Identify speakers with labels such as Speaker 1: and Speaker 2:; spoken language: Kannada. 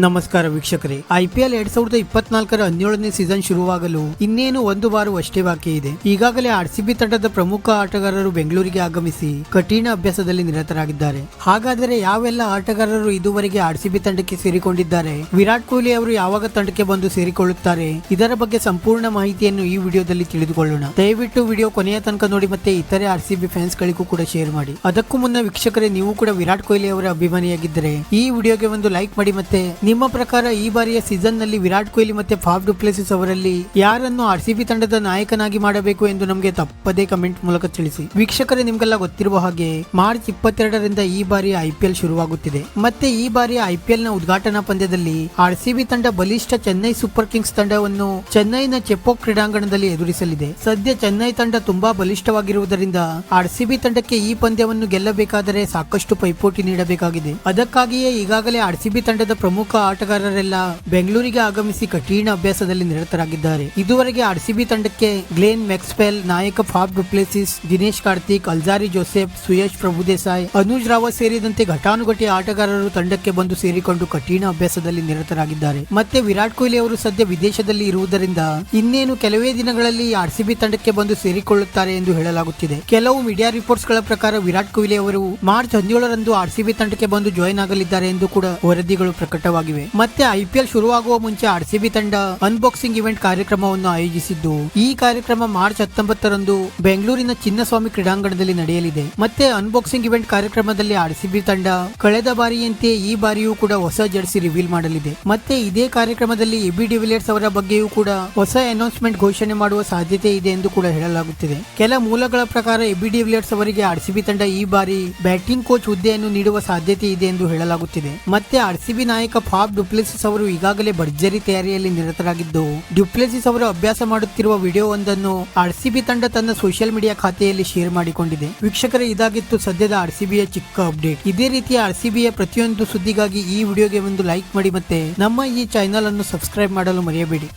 Speaker 1: ನಮಸ್ಕಾರ ವೀಕ್ಷಕರೇ, IPL 2024 17ನೇ ಸೀಸನ್ ಶುರುವಾಗಲು ಇನ್ನೇನು ಒಂದು ವಾರವಷ್ಟೇ ಬಾಕಿ ಇದೆ. ಈಗಾಗಲೇ RCB ತಂಡದ ಪ್ರಮುಖ ಆಟಗಾರರು ಬೆಂಗಳೂರಿಗೆ ಆಗಮಿಸಿ ಕಠಿಣ ಅಭ್ಯಾಸದಲ್ಲಿ ನಿರತರಾಗಿದ್ದಾರೆ. ಹಾಗಾದರೆ ಯಾವೆಲ್ಲ ಆಟಗಾರರು ಇದುವರೆಗೆ RCB ತಂಡಕ್ಕೆ ಸೇರಿಕೊಂಡಿದ್ದಾರೆ, ವಿರಾಟ್ ಕೊಹ್ಲಿ ಅವರು ಯಾವಾಗ ತಂಡಕ್ಕೆ ಬಂದು ಸೇರಿಕೊಳ್ಳುತ್ತಾರೆ, ಇದರ ಬಗ್ಗೆ ಸಂಪೂರ್ಣ ಮಾಹಿತಿಯನ್ನು ಈ ವಿಡಿಯೋದಲ್ಲಿ ತಿಳಿದುಕೊಳ್ಳೋಣ. ದಯವಿಟ್ಟು ವಿಡಿಯೋ ಕೊನೆಯ ತನಕ ನೋಡಿ ಮತ್ತೆ ಇತರೆ RCB ಫ್ಯಾನ್ಸ್ ಗಳಿಗೂ ಕೂಡ ಶೇರ್ ಮಾಡಿ. ಅದಕ್ಕೂ ಮುನ್ನ ವೀಕ್ಷಕರೇ, ನೀವು ಕೂಡ ವಿರಾಟ್ ಕೊಹ್ಲಿ ಅವರ ಅಭಿಮಾನಿಯಾಗಿದ್ದರೆ ಈ ವಿಡಿಯೋಗೆ ಒಂದು ಲೈಕ್ ಮಾಡಿ. ಮತ್ತೆ ನಿಮ್ಮ ಪ್ರಕಾರ ಈ ಬಾರಿಯ ಸೀಸನ್ ನಲ್ಲಿ ವಿರಾಟ್ ಕೊಹ್ಲಿ ಮತ್ತೆ ಫಾಫ್ ಡು ಪ್ಲೆಸಿಸ್ ಅವರಲ್ಲಿ ಯಾರನ್ನು RCB ತಂಡದ ನಾಯಕನಾಗಿ ಮಾಡಬೇಕು ಎಂದು ನಮಗೆ ತಪ್ಪದೇ ಕಮೆಂಟ್ ಮೂಲಕ ತಿಳಿಸಿ. ವೀಕ್ಷಕರೇ, ನಿಮ್ಗೆಲ್ಲ ಗೊತ್ತಿರುವ ಹಾಗೆ ಮಾರ್ಚ್ 22ರಿಂದ ಈ ಬಾರಿಯ IPL ಶುರುವಾಗುತ್ತಿದೆ. ಮತ್ತೆ ಈ ಬಾರಿಯ IPL ನ ಉದ್ಘಾಟನಾ ಪಂದ್ಯದಲ್ಲಿ RCB ತಂಡ ಬಲಿಷ್ಠ ಚೆನ್ನೈ ಸೂಪರ್ ಕಿಂಗ್ಸ್ ತಂಡವನ್ನು ಚೆನ್ನೈನ ಚೆಪೋಕ್ ಕ್ರೀಡಾಂಗಣದಲ್ಲಿ ಎದುರಿಸಲಿದೆ. ಸದ್ಯ ಚೆನ್ನೈ ತಂಡ ತುಂಬಾ ಬಲಿಷ್ಠವಾಗಿರುವುದರಿಂದ RCB ತಂಡಕ್ಕೆ ಈ ಪಂದ್ಯವನ್ನು ಗೆಲ್ಲಬೇಕಾದರೆ ಸಾಕಷ್ಟು ಪೈಪೋಟಿ ನೀಡಬೇಕಾಗಿದೆ. ಅದಕ್ಕಾಗಿಯೇ ಈಗಾಗಲೇ RCB ತಂಡದ ಪ್ರಮುಖ ಆಟಗಾರರೆಲ್ಲ ಬೆಂಗಳೂರಿಗೆ ಆಗಮಿಸಿ ಕಠಿಣ ಅಭ್ಯಾಸದಲ್ಲಿ ನಿರತರಾಗಿದ್ದಾರೆ. ಇದುವರೆಗೆ RCB ತಂಡಕ್ಕೆ ಗ್ಲೇನ್ ಮ್ಯಾಕ್ಸ್ವೆಲ್, ನಾಯಕ Faf du Plessis, Dinesh Karthik, Alzarri Joseph, Suyash Prabhudesai, Anuj Rawat ಸೇರಿದಂತೆ ಘಟಾನುಘಟಿ ಆಟಗಾರರು ತಂಡಕ್ಕೆ ಬಂದು ಸೇರಿಕೊಂಡು ಕಠಿಣ ಅಭ್ಯಾಸದಲ್ಲಿ ನಿರತರಾಗಿದ್ದಾರೆ. ಮತ್ತೆ ವಿರಾಟ್ ಕೊಹ್ಲಿ ಅವರು ಸದ್ಯ ವಿದೇಶದಲ್ಲಿ ಇರುವುದರಿಂದ ಇನ್ನೇನು ಕೆಲವೇ ದಿನಗಳಲ್ಲಿ RCB ತಂಡಕ್ಕೆ ಬಂದು ಸೇರಿಕೊಳ್ಳುತ್ತಾರೆ ಎಂದು ಹೇಳಲಾಗುತ್ತಿದೆ. ಕೆಲವು ಮೀಡಿಯಾ ರಿಪೋರ್ಟ್ಸ್ ಗಳ ಪ್ರಕಾರ ವಿರಾಟ್ ಕೊಹ್ಲಿ ಅವರು ಮಾರ್ಚ್ 17ರಂದು RCB ತಂಡಕ್ಕೆ ಬಂದು ಜಾಯಿನ್ ಆಗಲಿದ್ದಾರೆ ಎಂದು ಕೂಡ ವರದಿಗಳು ಪ್ರಕಟವಾಗಿವೆ. ಮತ್ತೆ IPL ಶುರುವಾಗುವ ಮುಂಚೆ RCB ತಂಡ ಅನ್ಬಾಕ್ಸಿಂಗ್ ಇವೆಂಟ್ ಕಾರ್ಯಕ್ರಮವನ್ನು ಆಯೋಜಿಸಿದ್ದು, ಈ ಕಾರ್ಯಕ್ರಮ ಮಾರ್ಚ್ 19ರಂದು ಬೆಂಗಳೂರಿನ ಚಿನ್ನಸ್ವಾಮಿ ಕ್ರೀಡಾಂಗಣದಲ್ಲಿ ನಡೆಯಲಿದೆ. ಮತ್ತೆ ಅನ್ಬಾಕ್ಸಿಂಗ್ ಇವೆಂಟ್ ಕಾರ್ಯಕ್ರಮದಲ್ಲಿ RCB ತಂಡ ಕಳೆದ ಬಾರಿಯಂತೆ ಈ ಬಾರಿಯೂ ಕೂಡ ಹೊಸ ಜರ್ಸಿ ರಿವೀಲ್ ಮಾಡಲಿದೆ. ಮತ್ತೆ ಇದೇ ಕಾರ್ಯಕ್ರಮದಲ್ಲಿ AB ಡಿವಿಲಿಯರ್ಸ್ ಅವರ ಬಗ್ಗೆಯೂ ಕೂಡ ಹೊಸ ಅನೌನ್ಸ್ಮೆಂಟ್ ಘೋಷಣೆ ಮಾಡುವ ಸಾಧ್ಯತೆ ಇದೆ ಎಂದು ಕೂಡ ಹೇಳಲಾಗುತ್ತಿದೆ. ಕೆಲ ಮೂಲಗಳ ಪ್ರಕಾರ AB ಡಿವಿಲಿಯರ್ಸ್ ಅವರಿಗೆ RCB ತಂಡ ಈ ಬಾರಿ ಬ್ಯಾಟಿಂಗ್ ಕೋಚ್ ಹುದ್ದೆಯನ್ನು ನೀಡುವ ಸಾಧ್ಯತೆ ಇದೆ ಎಂದು ಹೇಳಲಾಗುತ್ತಿದೆ. ಮತ್ತೆ RCB ನಾಯಕ ಫಾಫ್ ಡು ಪ್ಲೆಸಿಸ್ ಅವರು ಈಗಾಗಲೇ ಭರ್ಜರಿ ತಯಾರಿಯಲ್ಲಿ ನಿರತರಾಗಿದ್ದು, ಡು ಪ್ಲೆಸಿಸ್ ಅವರು ಅಭ್ಯಾಸ ಮಾಡುತ್ತಿರುವ ವಿಡಿಯೋ ಒಂದನ್ನು RCB ತಂಡ ತನ್ನ ಸೋಷಿಯಲ್ ಮೀಡಿಯಾ ಖಾತೆಯಲ್ಲಿ ಶೇರ್ ಮಾಡಿಕೊಂಡಿದೆ. ವೀಕ್ಷಕರೇ, ಇದಾಗಿತ್ತು ಸದ್ಯದ RCBಯ ಚಿಕ್ಕ ಅಪ್ಡೇಟ್. ಇದೇ ರೀತಿಯ RCBಯ ಪ್ರತಿಯೊಂದು ಸುದ್ದಿಗಾಗಿ ಈ ವಿಡಿಯೋಗೆ ಒಂದು ಲೈಕ್ ಮಾಡಿ ಮತ್ತೆ ನಮ್ಮ ಈ ಚಾನೆಲ್ ಅನ್ನು ಸಬ್ಸ್ಕ್ರೈಬ್ ಮಾಡಲು ಮರೆಯಬೇಡಿ.